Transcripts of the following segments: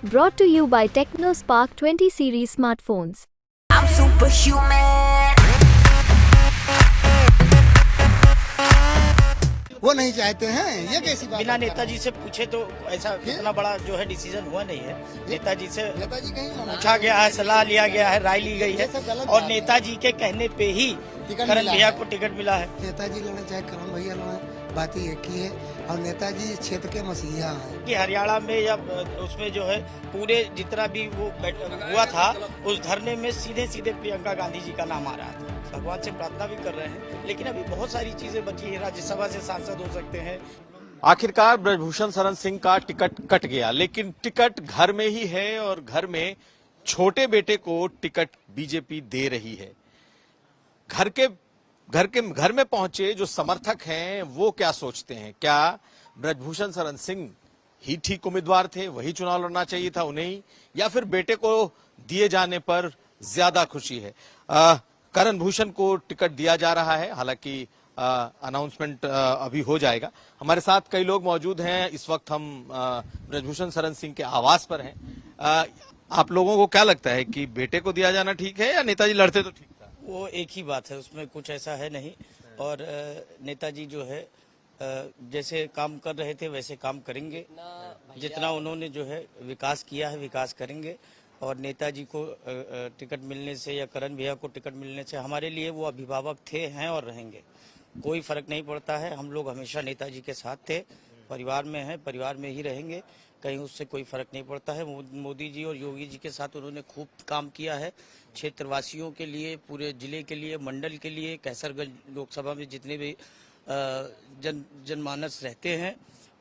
Brought to you by TechnoSpark 20 series smartphones. I'm superhuman. वो नहीं चाहते हैं, ये कैसी बात बिना है? नेताजी से पूछे तो ऐसा इतना बड़ा जो है डिसीजन हुआ नहीं है। नेताजी से नेताजी कहीं मना पूछा गया है, सलाह लिया गया है, राय ली गई ये सब है गलत और बात है। नेताजी के कहने पे ही टिकट करण मिला भैया है। को टिकट मिला है। नेताजी लड़े चाहे करण भैया लड़े, बात ही एक ही है। और नेताजी क्षेत्र के मसीहा हैं। कि हरियाणा में या उसमें जो है पूरे जितना भी वो हुआ था उस धरने में सीधे सीधे प्रियंका गांधी जी का नाम आ रहा था। भगवान से प्रार्थना भी कर रहे हैं, लेकिन अभी बहुत सारी चीजें बची है। राज्यसभा से सांसद हो सकते हैं। आखिरकार ब्रजभूषण शरण सिंह का टिकट कट गया, लेकिन टिकट घर में ही है और घर में छोटे बेटे को टिकट बीजेपी दे रही है। घर में पहुंचे जो समर्थक हैं वो क्या सोचते हैं? क्या ब्रजभूषण शरण सिंह ही ठीक उम्मीदवार थे, वही चुनाव लड़ना चाहिए था उन्हें ही, या फिर बेटे को दिए जाने पर ज्यादा खुशी है? करण भूषण को टिकट दिया जा रहा है, हालांकि अनाउंसमेंट अभी हो जाएगा। हमारे साथ कई लोग मौजूद हैं। इस वक्त हम ब्रजभूषण शरण सिंह के आवास पर हैं। आप लोगों को क्या लगता है कि बेटे को दिया जाना ठीक है या नेताजी लड़ते तो ठीक था? वो एक ही बात है, उसमें कुछ ऐसा है नहीं। और नेताजी जो है जैसे काम कर रहे थे वैसे काम करेंगे। जितना उन्होंने जो है विकास किया है विकास करेंगे। और नेताजी को टिकट मिलने से या करण भैया को टिकट मिलने से हमारे लिए वो अभिभावक थे, हैं और रहेंगे। कोई फर्क नहीं पड़ता है। हम लोग हमेशा नेताजी के साथ थे, परिवार में हैं, परिवार में ही रहेंगे। कहीं उससे कोई फर्क नहीं पड़ता है। मोदी जी और योगी जी के साथ उन्होंने खूब काम किया है, क्षेत्रवासियों के लिए, पूरे जिले के लिए, मंडल के लिए। कैसरगंज लोकसभा में जितने भी जनमानस रहते हैं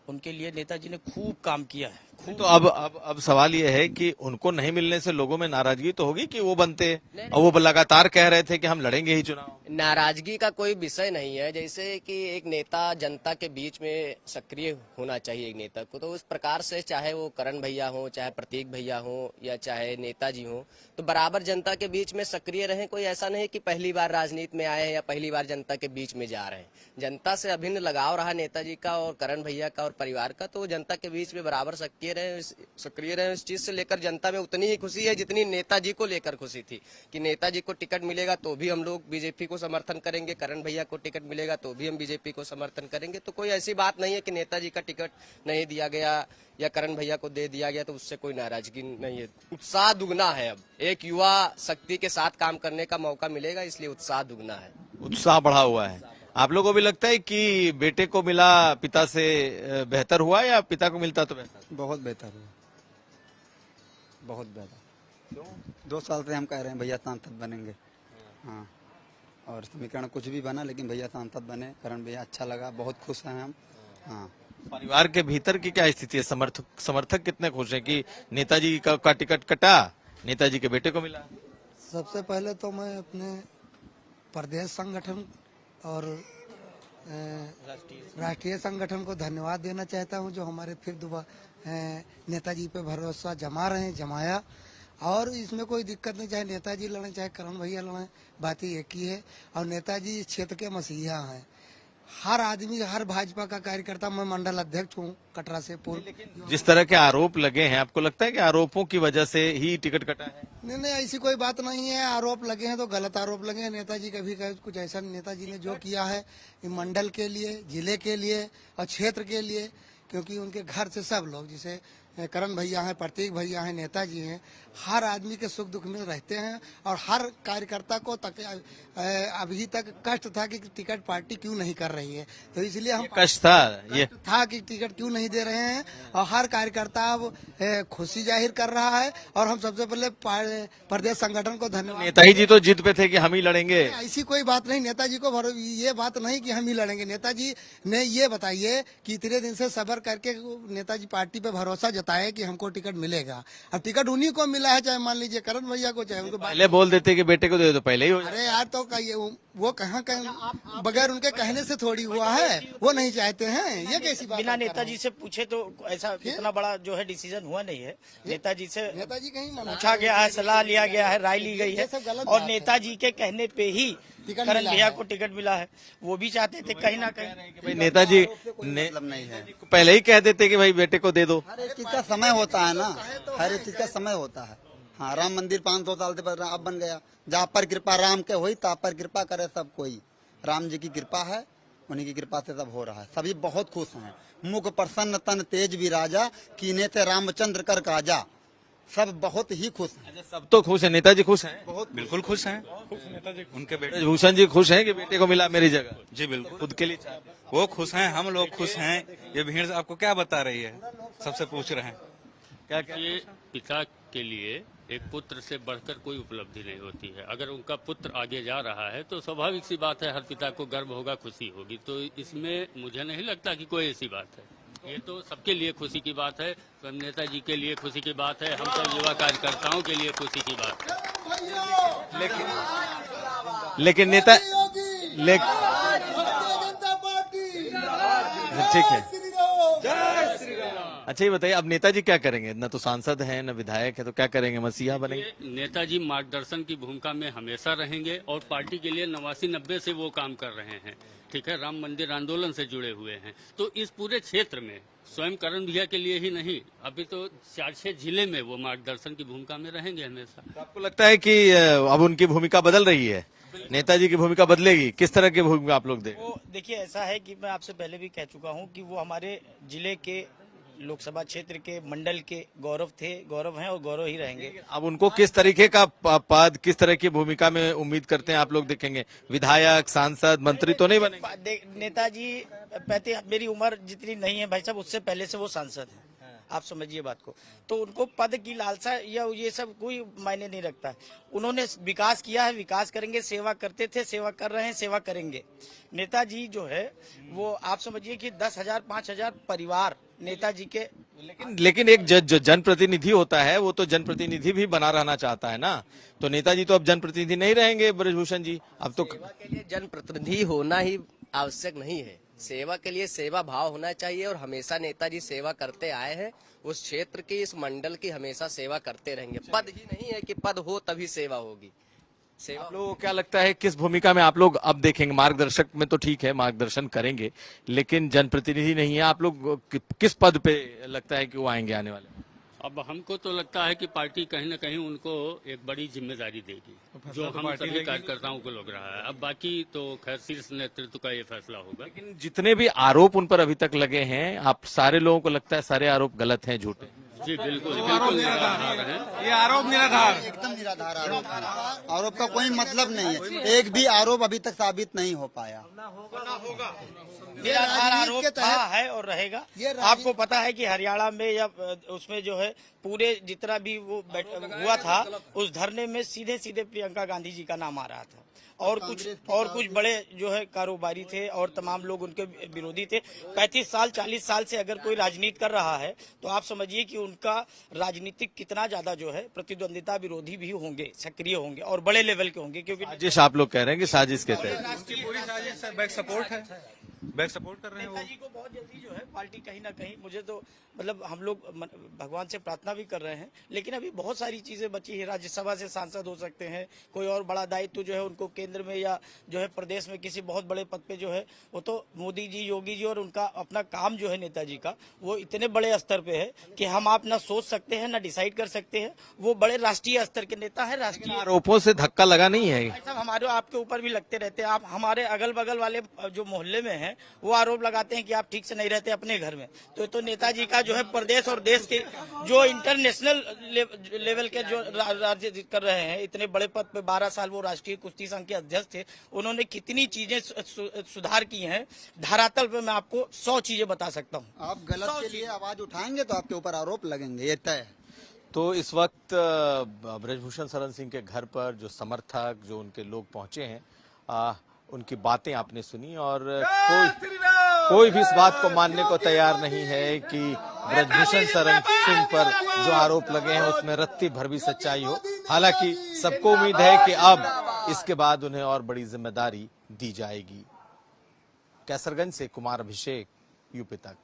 उनके लिए नेताजी ने खूब काम किया है। तो अब सवाल ये है कि उनको नहीं मिलने से लोगों में नाराजगी तो होगी कि वो बनते, और वो लगातार कह रहे थे कि हम लड़ेंगे ही चुनाव। नाराजगी का कोई विषय नहीं है। जैसे कि एक नेता जनता के बीच में सक्रिय होना चाहिए एक नेता को, तो उस प्रकार से चाहे वो करण भैया हो, चाहे प्रतीक भैया हो, या चाहे नेताजी हो, तो बराबर जनता के बीच में सक्रिय रहें। कोई ऐसा नहीं कि पहली बार राजनीति में आए हैं या पहली बार जनता के बीच में जा रहे हैं। जनता से अभिन्न लगाव रहा नेताजी का और करण भैया का और परिवार का, तो जनता के बीच में बराबर सक्रिय रहे। इस चीज से लेकर जनता में उतनी ही खुशी है जितनी नेताजी को लेकर खुशी थी कि नेताजी को टिकट मिलेगा तो भी हम लोग बीजेपी को समर्थन करेंगे, करण भैया को टिकट मिलेगा तो भी हम बीजेपी को समर्थन करेंगे। तो कोई ऐसी बात नहीं है कि नेताजी का टिकट नहीं दिया गया या करण भैया को दे दिया गया तो उससे कोई नाराजगी नहीं है। उत्साह दुगना है। अब एक युवा शक्ति के साथ काम करने का मौका मिलेगा, इसलिए उत्साह दुगना है, उत्साह बढ़ा हुआ है। आप लोगों को भी लगता है कि बेटे को मिला पिता से बेहतर हुआ, या पिता को मिलता तो बेहतर? बहुत बेहतर हुआ, बहुत बेहतर। 2 साल से हम कह रहे हैं भैया सांसद बनेंगे। हाँ, और समीकरण कुछ भी बना लेकिन भैया सांसद बने, करण भैया अच्छा लगा, बहुत खुश हैं हम। हाँ, परिवार के भीतर की क्या स्थिति है? समर्थक कितने खुश हैं कि नेताजी का टिकट कटा, नेताजी के बेटे को मिला? सबसे पहले तो मैं अपने प्रदेश संगठन और राष्ट्रीय संगठन को धन्यवाद देना चाहता हूं, जो हमारे फिर दोबारा नेताजी पे भरोसा जमाया। और इसमें कोई दिक्कत नहीं, चाहे नेताजी लड़े चाहे करण भैया लड़े, बात ही एक ही है। और नेताजी क्षेत्र के मसीहा हैं। हर आदमी, हर भाजपा का कार्यकर्ता, मैं मंडल अध्यक्ष हूँ कटरा से पूर्व। जिस तरह के आरोप लगे हैं, आपको लगता है कि आरोपों की वजह से ही टिकट कटा है? नहीं, ऐसी कोई बात नहीं है। आरोप लगे हैं तो गलत आरोप लगे हैं। नेताजी कभी कुछ ऐसा, नेताजी ने जो किया है मंडल के लिए, जिले के लिए और क्षेत्र के लिए, क्योंकि उनके घर से सब लोग, जैसे करण भैया हैं, प्रतीक भैया हैं, नेताजी हैं, हर आदमी के सुख दुख में रहते हैं। और हर कार्यकर्ता को अभी तक कष्ट था कि टिकट पार्टी क्यों नहीं कर रही है, तो इसलिए हम कष्ट था कि टिकट क्यों नहीं दे रहे हैं। और हर कार्यकर्ता अब खुशी जाहिर कर रहा है। और हम सबसे पहले प्रदेश संगठन को धन्यवाद। नेताजी जी तो जिद पे थे कि हम ही लड़ेंगे। ऐसी कोई बात नहीं, नेताजी को ये बात नहीं कि हम ही लड़ेंगे। नेताजी ने ये बताइए कि इतने दिन से सब्र करके नेताजी पार्टी पे भरोसा जताए कि हमको टिकट मिलेगा। अब टिकट उन्हीं को मिला है, चाहे मान लीजिए करण भैया को, चाहे उनको। पहले बोल देते कि बेटे को दे दो, पहले ही हो। अरे यार, तो वो कहाँ बगैर उनके कहने से थोड़ी हुआ है। वो नहीं चाहते हैं, ये कैसी बात? बिना नेताजी से पूछे तो ऐसा इतना बड़ा जो है डिसीजन हुआ नहीं है। नेताजी से नेताजी कहीं मना पूछा गया है, सलाह लिया गया है, राय ली गई है ये सब गलत और बात है। नेताजी के कहने पे ही टिकट करण मिला भैया है। को टिकट मिला है, वो भी चाहते थे कहीं ना कहीं। भाई नेताजी ने मतलब नहीं है। पहले ही कह देते कि भाई बेटे को दे दो। हर एक चीज का समय होता है ना, हर एक चीज का समय होता है। हाँ, राम मंदिर 500 साल से पहले अब बन गया। जहाँ पर कृपा राम के हुई ता पर कृपा करे सब कोई। राम जी की कृपा है, उन्हीं की कृपा से सब हो रहा है। सभी बहुत खुश हैं। मुख प्रसन्न तन तेज भी राजा, कीने थे रामचंद्र कर काजा। सब बहुत ही खुश हैं। सब तो खुश है, नेताजी खुश हैं। बहुत बिल्कुल खुश हैं नेताजी, उनके बेटे ब्रजभूषण जी खुश हैं कि बेटे को मिला मेरी जगह। जी बिल्कुल खुद के लिए चाहते हैं। वो खुश हैं, हम लोग खुश हैं। ये भीड़ आपको क्या बता रही है, सबसे पूछ रहे हैं। क्या क्या ये पिता के लिए एक पुत्र से बढ़कर कोई उपलब्धि नहीं होती है। अगर उनका पुत्र आगे जा रहा है तो स्वाभाविक सी बात है, हर पिता को गर्व होगा, खुशी होगी। तो इसमें मुझे नहीं लगता कि कोई ऐसी बात है। ये तो सबके लिए खुशी की बात है, स्वयं नेताजी के लिए खुशी की बात है, हम सब युवा कार्यकर्ताओं के लिए खुशी की बात है। लेकिन नेता ठीक है। अच्छा ये बताइए, अब नेताजी क्या करेंगे? न तो सांसद हैं न विधायक है, तो क्या करेंगे? मसीहा बनेंगे? ये नेताजी मार्गदर्शन की भूमिका में हमेशा रहेंगे और पार्टी के लिए 89-90 से वो काम कर रहे हैं। ठीक है, राम मंदिर आंदोलन से जुड़े हुए हैं। तो इस पूरे क्षेत्र में स्वयं करण भैया के लिए ही नहीं, अभी तो 4-6 जिले में वो मार्गदर्शन की भूमिका में रहेंगे हमेशा। तो आपको लगता है कि अब उनकी भूमिका बदल रही है? नेताजी की भूमिका बदलेगी? किस तरह की भूमिका आप लोग देंगे? वो देखिए, ऐसा है कि मैं आपसे पहले भी कह चुका हूं कि वो हमारे जिले के, लोकसभा क्षेत्र के, मंडल के गौरव थे, गौरव हैं और गौरव ही रहेंगे। अब उनको किस तरीके का पद, किस तरह की भूमिका में उम्मीद करते हैं आप लोग देखेंगे? विधायक, सांसद, मंत्री तो नहीं बनेंगे? नेताजी मेरी उम्र जितनी नहीं है भाई साहब, उससे पहले से वो सांसद हैं। आप समझिए बात को। तो उनको पद की लालसा या ये सब कोई मायने नहीं रखता है। उन्होंने विकास किया है, विकास करेंगे। सेवा करते थे, सेवा कर रहे हैं, सेवा करेंगे। नेताजी जो है वो आप समझिए कि 10,000 5,000 परिवार नेताजी के। लेकिन एक जो जनप्रतिनिधि होता है वो तो जनप्रतिनिधि भी बना रहना चाहता है ना। तो नेताजी तो अब जनप्रतिनिधि नहीं रहेंगे ब्रजभूषण जी, अब तो सेवा के लिए जनप्रतिनिधि होना ही आवश्यक नहीं है। सेवा के लिए सेवा भाव होना चाहिए और हमेशा नेताजी सेवा करते आए हैं। उस क्षेत्र की, इस मंडल की हमेशा सेवा करते रहेंगे। पद ही नहीं है कि पद हो तभी सेवा होगी। सेवा आप लोगों को क्या लगता है किस भूमिका में आप लोग अब देखेंगे? मार्गदर्शक में तो ठीक है, मार्गदर्शन करेंगे, लेकिन जनप्रतिनिधि नहीं है। आप लोग किस पद पे लगता है कि वो आएंगे आने वाले? अब हमको तो लगता है कि पार्टी कहीं न कहीं उनको एक बड़ी जिम्मेदारी देगी, जो हम सभी कार्यकर्ताओं को लग रहा है। अब बाकी तो खैर शीर्ष नेतृत्व का ये फैसला होगा। लेकिन जितने भी आरोप उन पर अभी तक लगे हैं, आप सारे लोगों को लगता है सारे आरोप गलत हैं, झूठे हैं? जी बिल्कुल बिल्कुल निराधार है। ये आरोप निराधार, एकदम निराधार आरोप है। आरोप का कोई मतलब नहीं है। एक भी आरोप अभी तक साबित नहीं हो पाया। निराधार आरोप के तहत है और रहेगा। ये आपको पता है कि हरियाणा में या उसमें जो है पूरे जितना भी वो हुआ था, उस धरने में सीधे सीधे प्रियंका गांधी जी का नाम आ रहा था और कुछ बड़े जो है कारोबारी थे और तमाम लोग उनके विरोधी थे। 35 साल 40 साल से अगर कोई राजनीति कर रहा है तो आप समझिए कि उनका राजनीतिक कितना ज्यादा जो है प्रतिद्वंदिता विरोधी भी होंगे, सक्रिय होंगे और बड़े लेवल के होंगे। क्योंकि साजिश आप लोग कह रहे हैं कि साजिश के तहत पूरी साजिश है, बैक सपोर्ट है, बैक सपोर्ट कर रहे हैं वो। नेताजी को बहुत जल्दी जो है पार्टी कहीं ना कहीं, मुझे तो मतलब हम लोग भगवान से प्रार्थना भी कर रहे हैं, लेकिन अभी बहुत सारी चीजें बची है। राज्यसभा से सांसद हो सकते हैं, कोई और बड़ा दायित्व जो है उनको केंद्र में या जो है प्रदेश में किसी बहुत बड़े पद पे जो है, वो तो मोदी जी, योगी जी और उनका अपना काम जो है नेताजी का, वो इतने बड़े स्तर पे है कि हम आप ना सोच सकते हैं ना डिसाइड कर सकते हैं। वो बड़े राष्ट्रीय स्तर के नेता है। राष्ट्रीय आरोपों से धक्का लगा नहीं है? सब हमारे आपके ऊपर भी लगते रहते हैं। आप हमारे अगल बगल वाले जो मोहल्ले में हैं वो आरोप लगाते हैं कि आप ठीक से नहीं रहते अपने घर में। तो नेताजी का जो है प्रदेश और देश के जो इंटरनेशनल लेवल के जो राज्य कर रहे हैं, इतने बड़े पद पे 12 साल वो राष्ट्रीय कुश्ती संघ के अध्यक्ष थे, उन्होंने कितनी चीजें सुधार की हैं धरातल पे मैं आपको 100 चीजें बता सकता हूँ। आप गलत के लिए आवाज उठाएंगे तो आपके ऊपर आरोप लगेंगे, ये तय है। तो इस वक्त ब्रजभूषण शरण सिंह के घर पर जो समर्थक, जो उनके लोग पहुंचे हैं, उनकी बातें आपने सुनी और कोई भी इस बात को मानने को तैयार नहीं है कि ब्रजभूषण शरण सिंह पर जो आरोप लगे हैं उसमें रत्ती भर भी सच्चाई हो। हालांकि सबको उम्मीद है कि अब इसके बाद उन्हें और बड़ी जिम्मेदारी दी जाएगी। कैसरगंज से कुमार अभिषेक, यूपी तक।